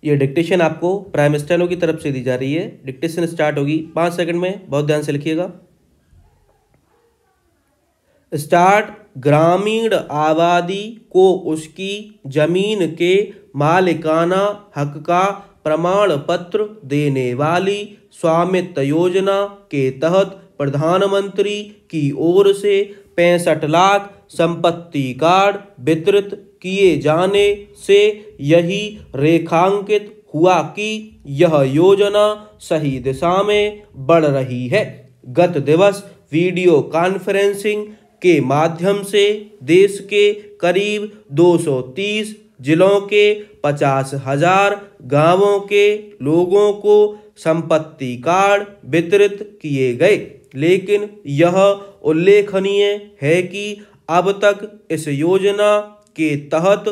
ये डिक्टेशन आपको prime steno की तरफ से दी जा रही है। डिक्टेशन स्टार्ट होगी 5 सेकंड में, बहुत ध्यान से लिखिएगा। स्टार्ट। ग्रामीण आबादी को उसकी जमीन के मालिकाना हक का प्रमाण पत्र देने वाली स्वामित्व योजना के तहत प्रधानमंत्री की ओर से 65 लाख संपत्ति कार्ड वितरित किए जाने से यही रेखांकित हुआ कि यह योजना सही दिशा में बढ़ रही है। गत दिवस वीडियो कॉन्फ्रेंसिंग के माध्यम से देश के करीब 230 जिलों के 50,000 गांवों के लोगों को संपत्ति कार्ड वितरित किए गए, लेकिन यह उल्लेखनीय है कि अब तक इस योजना के तहत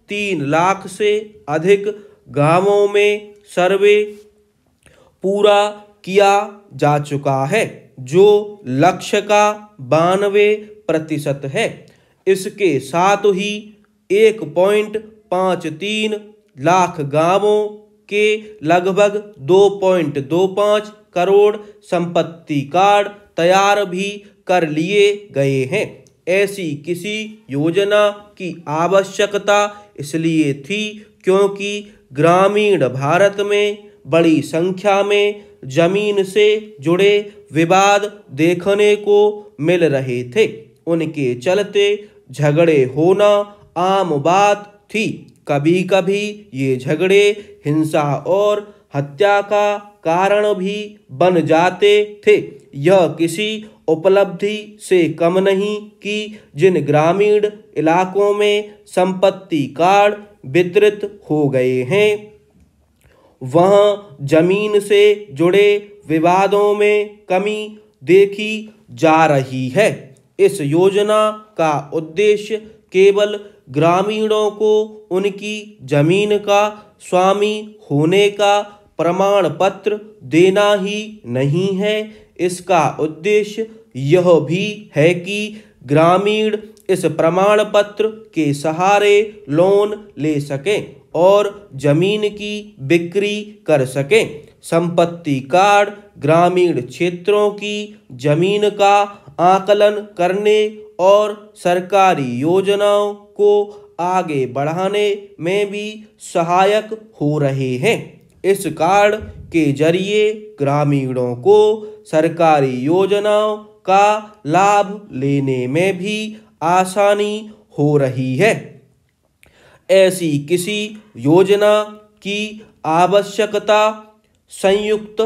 3 लाख से अधिक गांवों में सर्वे पूरा किया जा चुका है, जो लक्ष्य का 92% है। इसके साथ ही 1.53 लाख गांवों के लगभग 2.25 करोड़ संपत्ति कार्ड तैयार भी कर लिए गए हैं। ऐसी किसी योजना की आवश्यकता इसलिए थी क्योंकि ग्रामीण भारत में बड़ी संख्या में जमीन से जुड़े विवाद देखने को मिल रहे थे। उनके चलते झगड़े होना आम बात थी। कभी कभी ये झगड़े हिंसा और हत्या का कारण भी बन जाते थे। यह किसी उपलब्धि से कम नहीं कि जिन ग्रामीण इलाकों में संपत्ति कार्ड वितरित हो गए हैं, वहां जमीन से जुड़े विवादों में कमी देखी जा रही है। इस योजना का उद्देश्य केवल ग्रामीणों को उनकी जमीन का स्वामी होने का प्रमाण पत्र देना ही नहीं है, इसका उद्देश्य यह भी है कि ग्रामीण इस प्रमाण पत्र के सहारे लोन ले सकें और जमीन की बिक्री कर सकें। संपत्ति कार्ड ग्रामीण क्षेत्रों की जमीन का आकलन करने और सरकारी योजनाओं को आगे बढ़ाने में भी सहायक हो रहे हैं। इस कार्ड के जरिए ग्रामीणों को सरकारी योजनाओं का लाभ लेने में भी आसानी हो रही है। ऐसी किसी योजना की आवश्यकता संयुक्त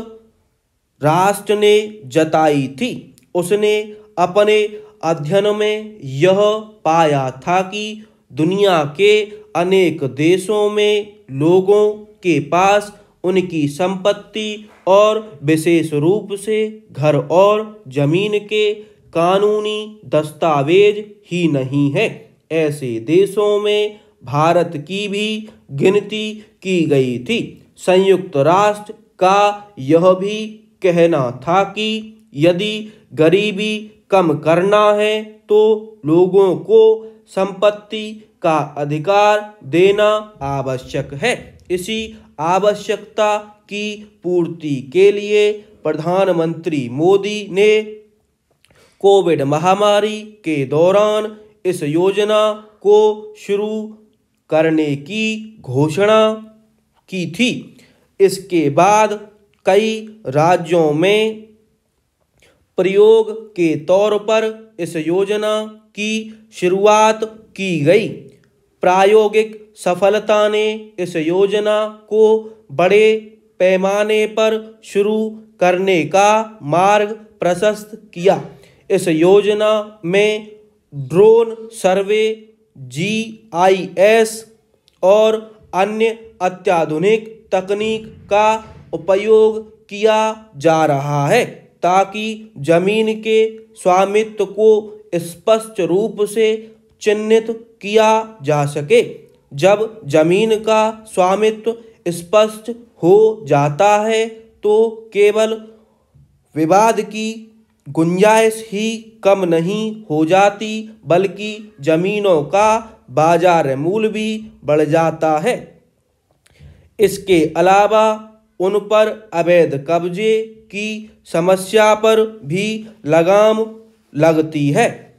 राष्ट्र ने जताई थी। उसने अपने अध्ययन में यह पाया था कि दुनिया के अनेक देशों में लोगों के पास उनकी संपत्ति और विशेष रूप से घर और जमीन के कानूनी दस्तावेज ही नहीं है। ऐसे देशों में भारत की भी गिनती की गई थी। संयुक्त राष्ट्र का यह भी कहना था कि यदि गरीबी कम करना है तो लोगों को संपत्ति का अधिकार देना आवश्यक है। इसी आवश्यकता की पूर्ति के लिए प्रधानमंत्री मोदी ने कोविड महामारी के दौरान इस योजना को शुरू करने की घोषणा की थी। इसके बाद कई राज्यों में प्रयोग के तौर पर इस योजना की शुरुआत की गई। प्रायोगिक सफलता ने इस योजना को बड़े पैमाने पर शुरू करने का मार्ग प्रशस्त किया। इस योजना में ड्रोन सर्वे, GIS और अन्य अत्याधुनिक तकनीक का उपयोग किया जा रहा है ताकि जमीन के स्वामित्व को स्पष्ट रूप से चिन्हित किया जा सके। जब जमीन का स्वामित्व स्पष्ट हो जाता है तो केवल विवाद की गुंजाइश ही कम नहीं हो जाती बल्कि जमीनों का बाजार मूल्य भी बढ़ जाता है। इसके अलावा उन पर अवैध कब्जे की समस्या पर भी लगाम लगती है।